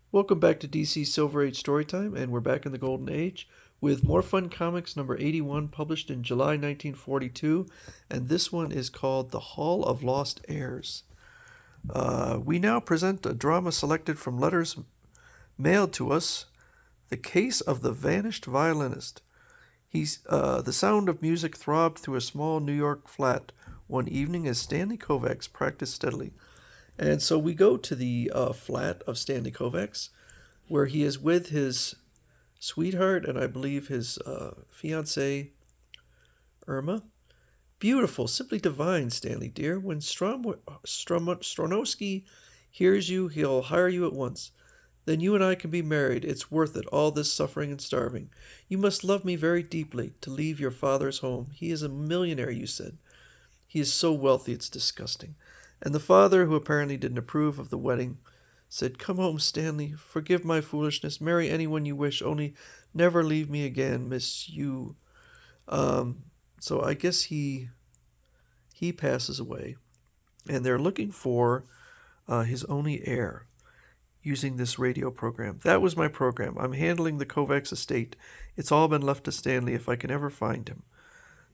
Welcome back to DC Silver Age Storytime, and we're back in the Golden Age with More Fun Comics number 81, published in July 1942, and this one is called The Hall of Lost Heirs. We now present a drama selected from letters mailed to us, The Case of the Vanished Violinist. The sound of music throbbed through a small New York flat one evening as Stanley Kovacs practiced steadily. And so we go to the flat of Stanley Kovacs, where he is with his sweetheart and I believe his fiancée, Irma. Beautiful, simply divine, Stanley dear. When Stronowski hears you, he'll hire you at once. Then you and I can be married. It's worth it, all this suffering and starving. You must love me very deeply to leave your father's home. He is a millionaire, you said. He is so wealthy it's disgusting. And the father, who apparently didn't approve of the wedding, said, "Come home, Stanley. Forgive my foolishness. Marry anyone you wish. Only never leave me again, Miss You." So I guess he passes away, and they're looking for his only heir using this radio program. That was my program. I'm handling the Kovacs estate. It's all been left to Stanley if I can ever find him.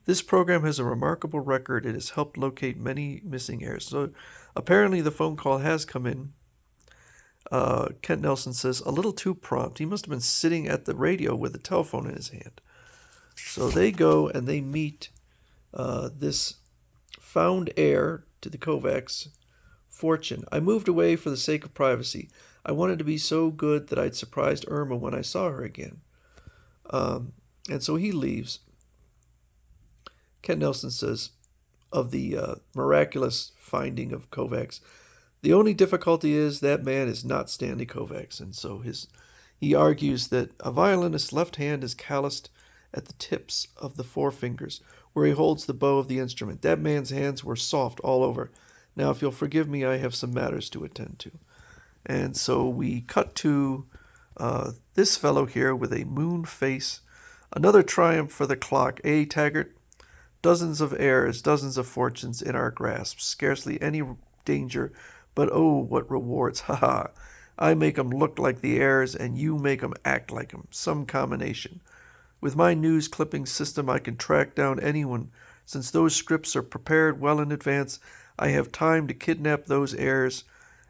This program has a remarkable record. It has helped locate many missing heirs. So apparently the phone call has come in. Kent Nelson says, a little too prompt. He must have been sitting at the radio with a telephone in his hand. So they go and they meet this found heir to the Kovacs' fortune. I moved away for the sake of privacy. I wanted to be so good that I'd surprised Irma when I saw her again. And so he leaves. Kent Nelson says of the miraculous finding of Kovacs, the only difficulty is that man is not Stanley Kovacs. And so he argues that a violinist's left hand is calloused at the tips of the forefingers, where he holds the bow of the instrument. That man's hands were soft all over. Now, if you'll forgive me, I have some matters to attend to. And so we cut to this fellow here with a moon face. Another triumph for the clock, eh, Taggart? Dozens of heirs, dozens of fortunes in our grasp, scarcely any danger, but oh, what rewards, ha-ha. I make 'em look like the heirs, and you make 'em act like 'em, some combination. With my news clipping system, I can track down anyone. Since those scripts are prepared well in advance, I have time to kidnap those heirs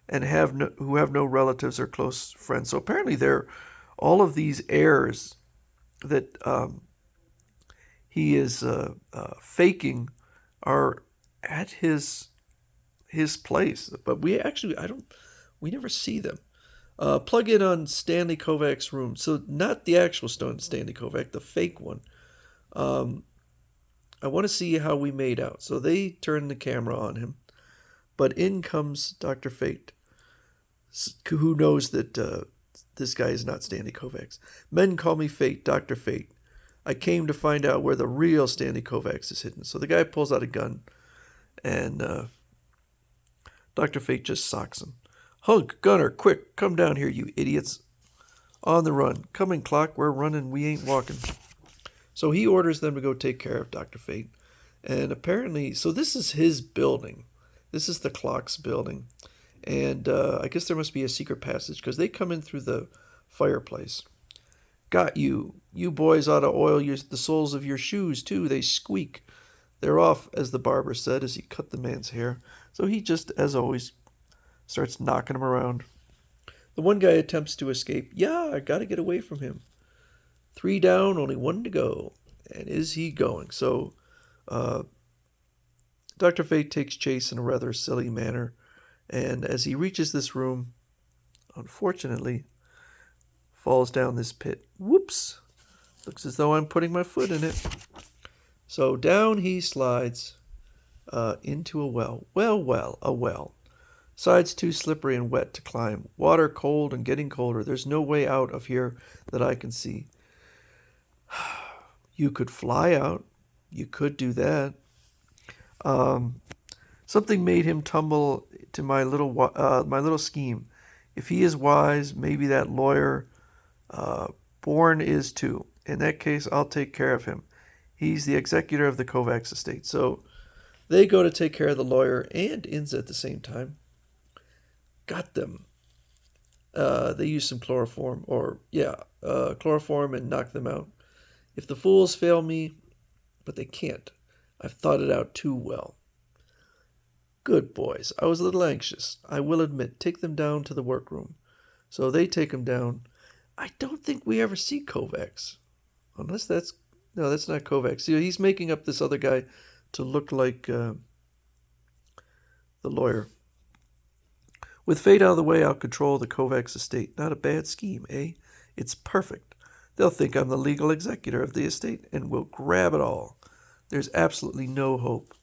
and who have no relatives or close friends. So apparently all of these heirs that he is faking are at his place, but we never see them. Plug in on Stanley Kovac's room. So not the actual Stanley Kovac, the fake one. I want to see how we made out. So they turn the camera on him, but in comes Dr. Fate, who knows that this guy is not Stanley Kovacs. Men call me Fate, Dr. Fate. I came to find out where the real Stanley Kovacs is hidden. So the guy pulls out a gun, and Dr. Fate just socks him. Hunk, Gunner, quick, come down here, you idiots. On the run. Coming, Clock, we're running, we ain't walking. So he orders them to go take care of Dr. Fate. And apparently, so this is his building. This is the Clock's building. And I guess there must be a secret passage, because they come in through the fireplace. Got you. You boys ought to oil the soles of your shoes, too. They squeak. They're off, as the barber said as he cut the man's hair. So he just, as always, starts knocking him around. The one guy attempts to escape. Yeah, I gotta get away from him. 3 down, only 1 to go. And is he going? So Dr. Fate takes chase in a rather silly manner. And as he reaches this room, unfortunately, falls down this pit. Whoops! Looks as though I'm putting my foot in it. So down he slides into a well. Well, a well. Sides too slippery and wet to climb. Water cold and getting colder. There's no way out of here that I can see. You could fly out. You could do that. Something made him tumble to my little scheme. If he is wise, maybe that lawyer Bourne is too. In that case, I'll take care of him. He's the executor of the Kovacs estate. So they go to take care of the lawyer and Inza at the same time. Got them. They use some chloroform, chloroform and knock them out. If the fools fail me, but they can't. I've thought it out too well. Good boys. I was a little anxious, I will admit. Take them down to the workroom. So they take him down. I don't think we ever see Kovacs. Unless that's... No, that's not Kovacs. See, he's making up this other guy to look like the lawyer. With fate out of the way, I'll control the Kovacs estate. Not a bad scheme, eh? It's perfect. They'll think I'm the legal executor of the estate and will grab it all. There's absolutely no hope.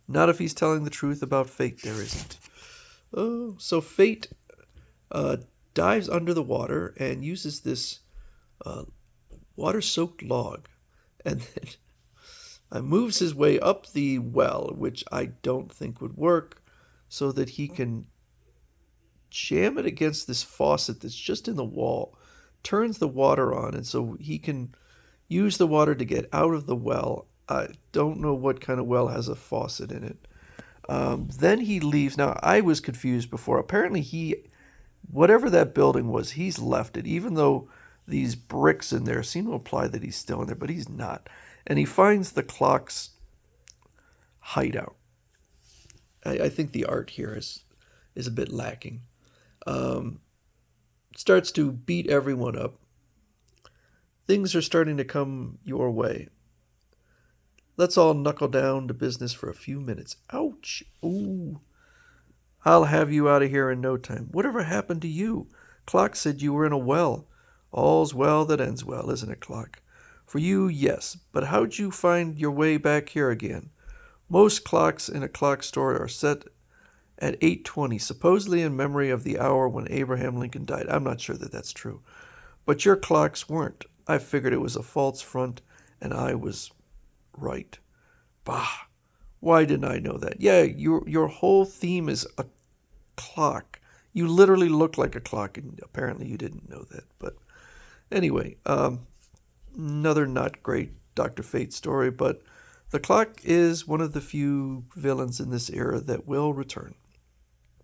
Not if he's telling the truth about fate, there isn't. Oh, so fate dives under the water and uses this water-soaked log, and then moves his way up the well, which I don't think would work, so that he can jam it against this faucet that's just in the wall, turns the water on, and so he can use the water to get out of the well. I don't know what kind of well has a faucet in it. Then he leaves. Now, I was confused before. Apparently whatever that building was, he's left it, even though these bricks in there seem to imply that he's still in there, but he's not. And he finds the clock's hideout. I think the art here is a bit lacking. Starts to beat everyone up. Things are starting to come your way. Let's all knuckle down to business for a few minutes. Ouch. Ooh. I'll have you out of here in no time. Whatever happened to you? Clock said you were in a well. All's well that ends well, isn't it, Clock? For you, yes. But how'd you find your way back here again? Most clocks in a clock store are set at 8:20, supposedly in memory of the hour when Abraham Lincoln died. I'm not sure that that's true. But your clocks weren't. I figured it was a false front, and I was right. Bah! Why didn't I know that? Yeah, your whole theme is a clock. You literally look like a clock, and apparently you didn't know that. But anyway, another not great Dr. Fate story, but the clock is one of the few villains in this era that will return.